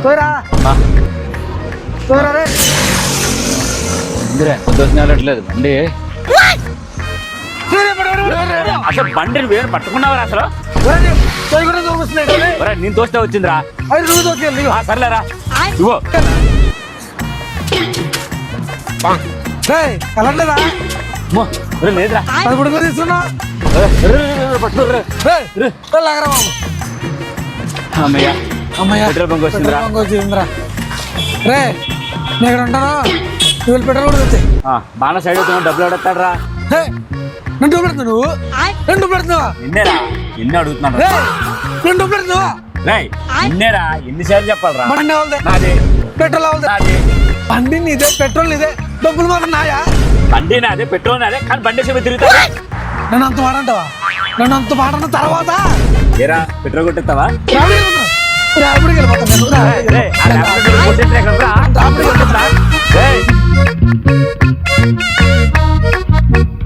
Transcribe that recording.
తోరా తోరా రే ఇందిరా దోసినట్లేదు బండి అసలు బండిని వేరు పట్టుకున్నావరా అసలు నేను దోస్తే వచ్చిందిరా సర్లేరా ఇవో కలట్లేదా లేదురా అది కూడా తీసుకున్నా అమ్మయ్య అమ్మయ్య పెట్రోల్ బంక్ వచ్చిందిరా వచ్చిందిరా రే నేను ఇక్కడ ఉంటాను నువ్వు పెట్రోల్ కూడా తెచ్చాయి బాగా సైడ్ అవుతున్నావు డబ్బులు అడుగుతాడరా నేను డబ్బులు పెడుతున్నావు నువ్వు నేను డబ్బులు పెడుతున్నావా నిన్నేరా ఎన్ని అడుగుతున్నాడు నేను డబ్బులు పెడుతున్నావా నిన్నేరా ఎన్నిసార్లు చెప్పాలరా బండి వాళ్ళదే నాది పెట్రోల్ వాళ్ళదే నాది బండి నీదే పెట్రోల్ నీదే డబ్బులు మాత్రం నాయా బండి నాదే పెట్రోల్ నాదే కానీ బండి సేపు తిరుగుతావా నన్ను అంత మాట అంటావా నన్ను అంత మాట అన్న తర్వాత ఏరా పెట్రోల్ కొట్టిస్తావా రావడం